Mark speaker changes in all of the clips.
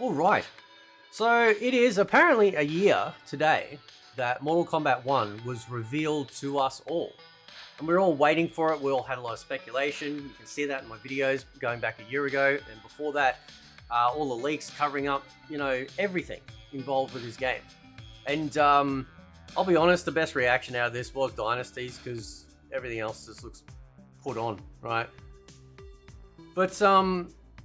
Speaker 1: All right. So it is apparently a year today that Mortal Kombat 1 was revealed to us all. And we are all waiting for it. We all had a lot of speculation. You can see that in my videos going back a year ago. And before that, all the leaks covering up, everything involved with this game. And I'll be honest, the best reaction out of this was Dynasties because everything else just looks put on, right? But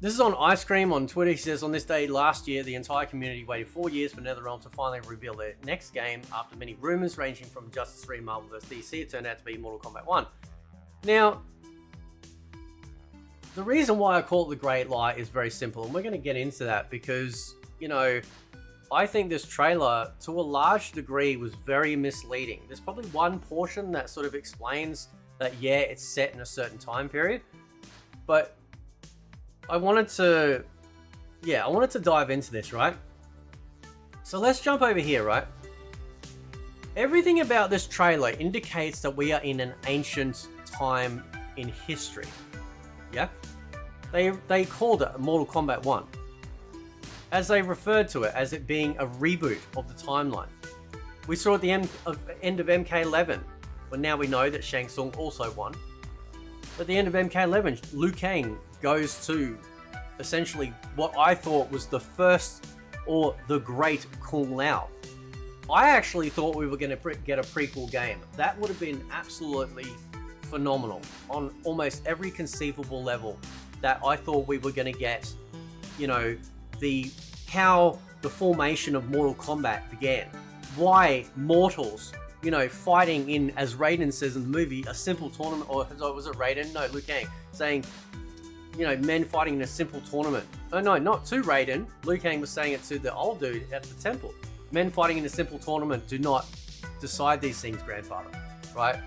Speaker 1: this is on Ice Cream on Twitter. He says, on this day last year, the entire community waited 4 years for NetherRealm to finally reveal their next game after many rumors ranging from Justice 3, Marvel vs. DC. It turned out to be Mortal Kombat 1. Now, the reason why I call it the Great Lie is very simple, and we're going to get into that because, I think this trailer, to a large degree, was very misleading. There's probably one portion that sort of explains that, yeah, it's set in a certain time period, but I wanted to dive into this, right? So let's jump over here, right? Everything about this trailer indicates that we are in an ancient time in history. Yeah? They called it Mortal Kombat 1. As they referred to it as it being a reboot of the timeline. We saw at the end of MK11, but now we know that Shang Tsung also won. At the end of MK11, Liu Kang goes to essentially what I thought was the first or the Great Kung Lao. I actually thought we were going to get a prequel game. That would have been absolutely phenomenal on almost every conceivable level. That I thought we were going to get, how the formation of Mortal Kombat began. Why mortals, fighting in, as Raiden says in the movie, a simple tournament, or was it Raiden? No, Liu Kang, saying, men fighting in a simple tournament. Oh no, not to Raiden. Liu Kang was saying it to the old dude at the temple. Men fighting in a simple tournament do not decide these things, grandfather, right?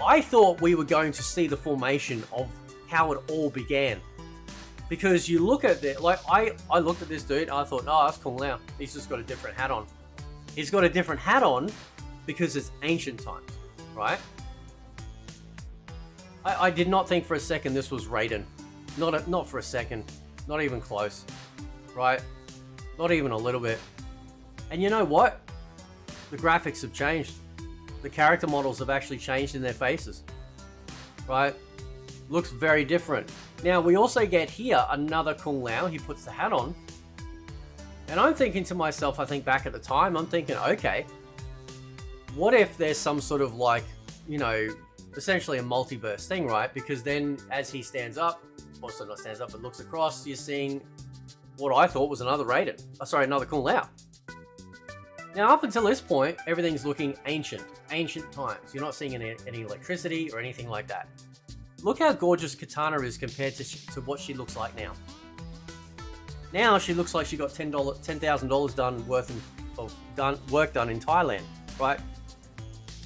Speaker 1: I thought we were going to see the formation of how it all began. Because you look at it, like I looked at this dude and I thought, oh, that's Kung Lao. He's just got a different hat on. He's got a different hat on because it's ancient times, right? I did not think for a second this was Raiden. Not for a second. Not even close, right? Not even a little bit. And you know what? The graphics have changed. The character models have actually changed in their faces, right? Looks very different. Now, we also get here another Kung Lao. He puts the hat on. And I'm thinking to myself, I think back at the time, I'm thinking, okay, what if there's some sort of essentially a multiverse thing, right? Because then as he stands up, also not stands up, but looks across, you're seeing what I thought was another Raiden. Another Kung Lao. Now, up until this point, everything's looking ancient times. You're not seeing any electricity or anything like that. Look how gorgeous Katana is compared to what she looks like now. Now she looks like she got $10,000 done work done in Thailand, right?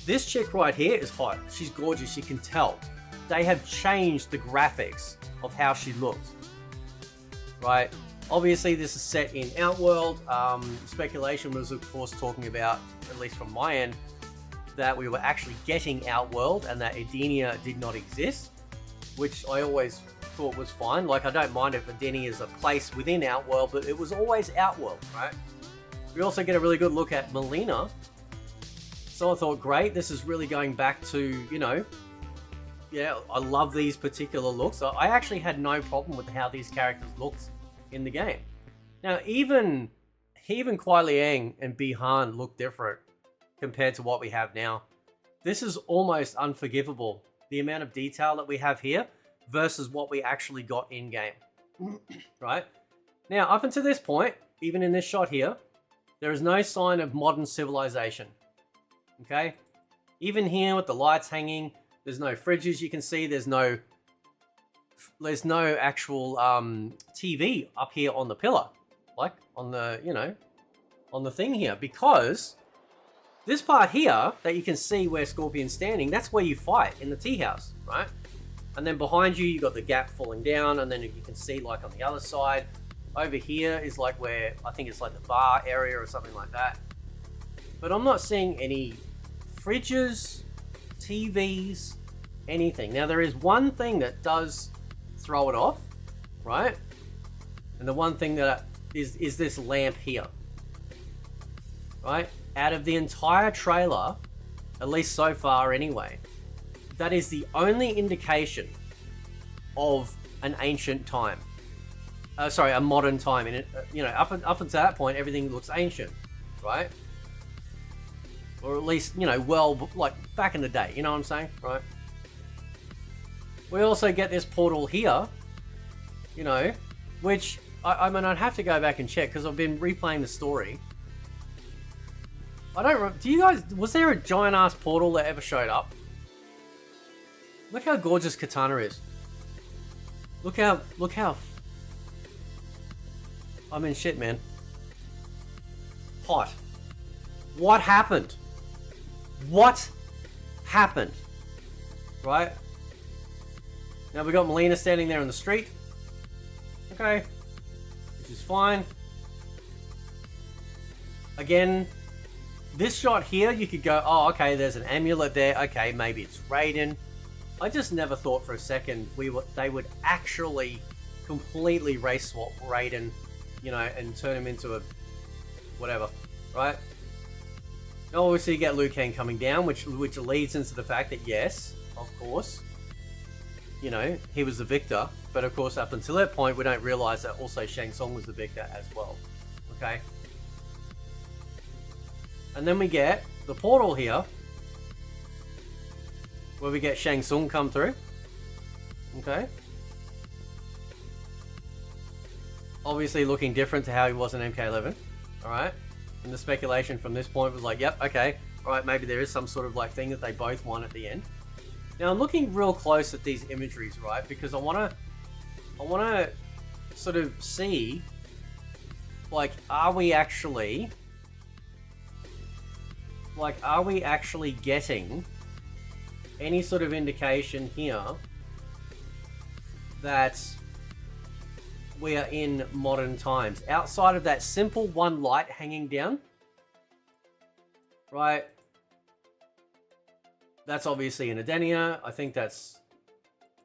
Speaker 1: This chick right here is hot. She's gorgeous. You can tell. They have changed the graphics of how she looks, right? Obviously, this is set in Outworld. Speculation was, of course, talking about, at least from my end, that we were actually getting Outworld and that Edenia did not exist, which I always thought was fine. Like, I don't mind if Edenia is a place within Outworld, but it was always Outworld, right? We also get a really good look at Melina. So I thought, great, this is really going back to, I love these particular looks. I actually had no problem with how these characters looked in the game. Now, even Kuai Liang and Bi-Han look different compared to what we have now. This is almost unforgivable. The amount of detail that we have here versus what we actually got in game, right? Now, up until this point, even in this shot here, there is no sign of modern civilization, okay? Even here with the lights hanging, there's no fridges you can see, there's no actual TV up here on the pillar, like on the, on the thing here, because this part here that you can see where Scorpion's standing, that's where you fight in the tea house, right? And then behind you, you got the gap falling down, and then you can see like on the other side, over here is like where, I think it's like the bar area or something like that. But I'm not seeing any fridges, TVs, anything. Now there is one thing that does throw it off, right? And the one thing that is this lamp here. Right? Out of the entire trailer, at least so far anyway, that is the only indication of an ancient time. Sorry, a modern time. And up until that point, everything looks ancient, right? Or at least, well, like back in the day, you know what I'm saying, right? We also get this portal here, which, I mean, I'd have to go back and check because I've been replaying the story. Do you guys, was there a giant ass portal that ever showed up? Look how gorgeous Katana is. Look how, I mean, shit, man. Hot. What happened? What happened? Right? Now we got Melina standing there in the street. Okay. Which is fine. Again, this shot here, you could go, oh, okay, there's an amulet there. Okay, maybe it's Raiden. I just never thought for a second they would actually completely race swap Raiden, and turn him into a whatever, right? Now, obviously, you get Liu Kang coming down, which leads into the fact that yes, of course, he was the victor. But of course, up until that point, we don't realize that also Shang Tsung was the victor as well. Okay. And then we get the portal here, where we get Shang Tsung come through. Okay. Obviously looking different to how he was in MK11. Alright. And the speculation from this point was like, yep, okay. Alright, maybe there is some sort of like thing that they both won at the end. Now I'm looking real close at these imageries, right? Because I wanna sort of see, like, are we actually getting any sort of indication here that we are in modern times outside of that simple one light hanging down, right? That's obviously an Edenia. I think that's,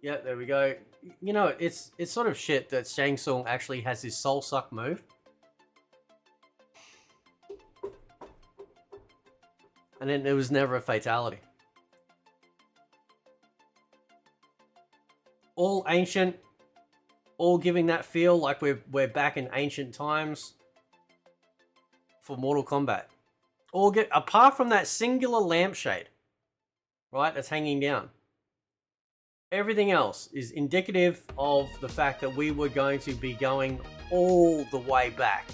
Speaker 1: yeah, there we go. It's sort of shit that Shang Tsung actually has his soul suck move. And then there was never a fatality. All ancient, all giving that feel like we're back in ancient times for Mortal Kombat. Apart from that singular lampshade, right, that's hanging down. Everything else is indicative of the fact that we were going to be going all the way back.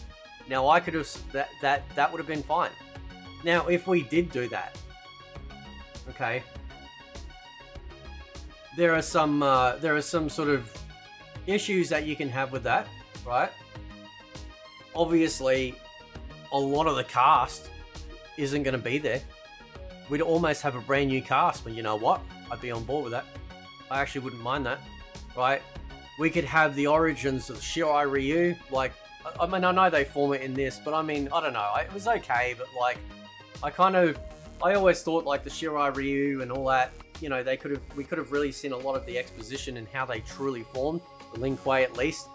Speaker 1: Now I could have that would have been fine. Now if we did do that, okay, there are some sort of issues that you can have with that, right? Obviously, a lot of the cast isn't going to be there. We'd almost have a brand new cast, but you know what? I'd be on board with that. I actually wouldn't mind that, right? We could have the origins of Shirai Ryu. Like, I mean, I know they form it in this, but I mean, I don't know. It was okay, but like, I always thought like the Shirai Ryu and all that, we could have really seen a lot of the exposition and how they truly formed. The Lin Kuei, at least,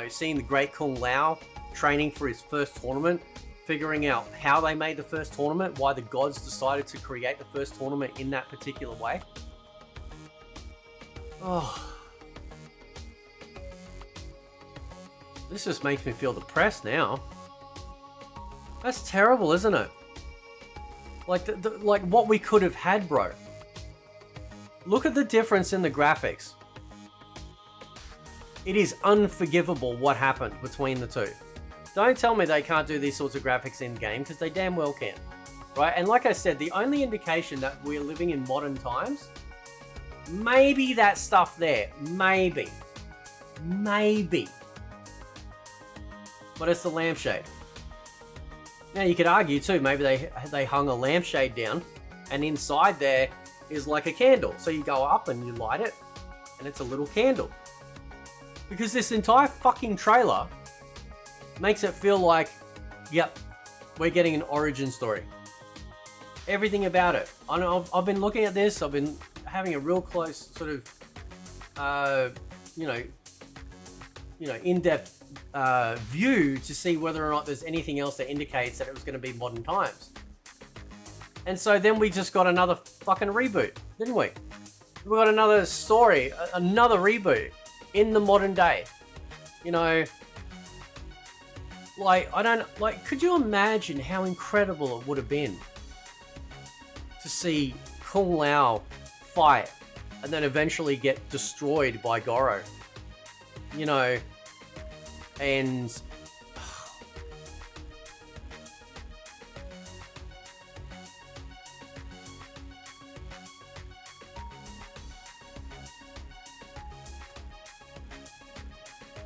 Speaker 1: seeing the Great Kung Lao training for his first tournament, figuring out how they made the first tournament, why the gods decided to create the first tournament in that particular way. Oh, this just makes me feel depressed now. That's terrible, isn't it? Like, like what we could have had, bro. Look at the difference in the graphics. It is unforgivable what happened between the two. Don't tell me they can't do these sorts of graphics in game, because they damn well can. Right? And like I said, the only indication that we're living in modern times, maybe that stuff there. Maybe. But it's the lampshade. Now you could argue too, maybe they hung a lampshade down and inside there is like a candle. So you go up and you light it and it's a little candle. Because this entire fucking trailer makes it feel like, yep, we're getting an origin story. Everything about it. I know I've been looking at this, I've been having a real close sort of, in-depth view to see whether or not there's anything else that indicates that it was going to be modern times. And so then we just got another fucking reboot, didn't we? We got another story, another reboot in the modern day. Could you imagine how incredible it would have been to see Kung Lao fight and then eventually get destroyed by Goro? And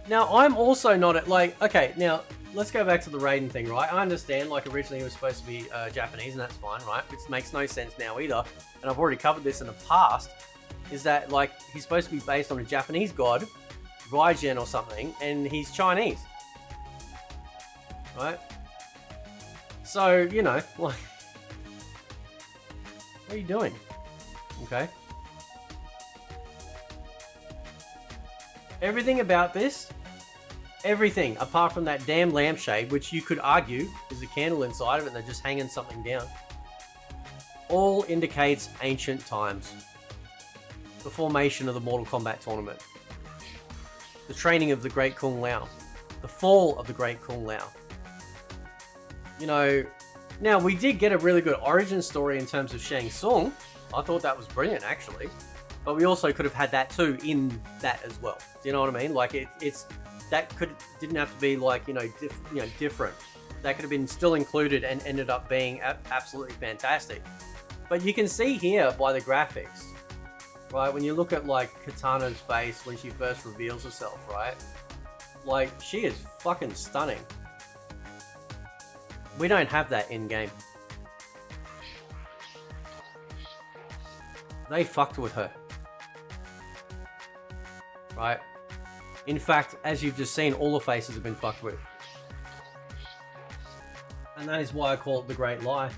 Speaker 1: now I'm also not okay, now let's go back to the Raiden thing, right? I understand, originally he was supposed to be Japanese, and that's fine, right? Which makes no sense now either, and I've already covered this in the past, is that, he's supposed to be based on a Japanese god, Raijin or something, and he's Chinese. Right? So, what are you doing? Okay. Everything about this, everything, apart from that damn lampshade, which you could argue is a candle inside of it and they're just hanging something down, all indicates ancient times. The formation of the Mortal Kombat tournament. The training of the Great Kung Lao. The fall of the Great Kung Lao. Now we did get a really good origin story in terms of Shang Tsung. I thought that was brilliant, actually. But we also could have had that too in that as well. Do you know what I mean? Didn't have to be different. That could have been still included and ended up being absolutely fantastic. But you can see here by the graphics, right? When you look at Katana's face when she first reveals herself, right? She is fucking stunning. We don't have that in game. They fucked with her. Right? In fact, as you've just seen, all the faces have been fucked with. And that is why I call it the Great Lie.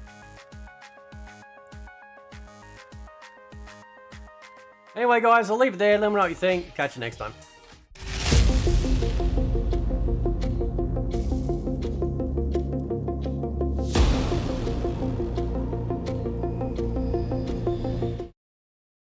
Speaker 1: Anyway, guys, I'll leave it there. Let me know what you think. Catch you next time.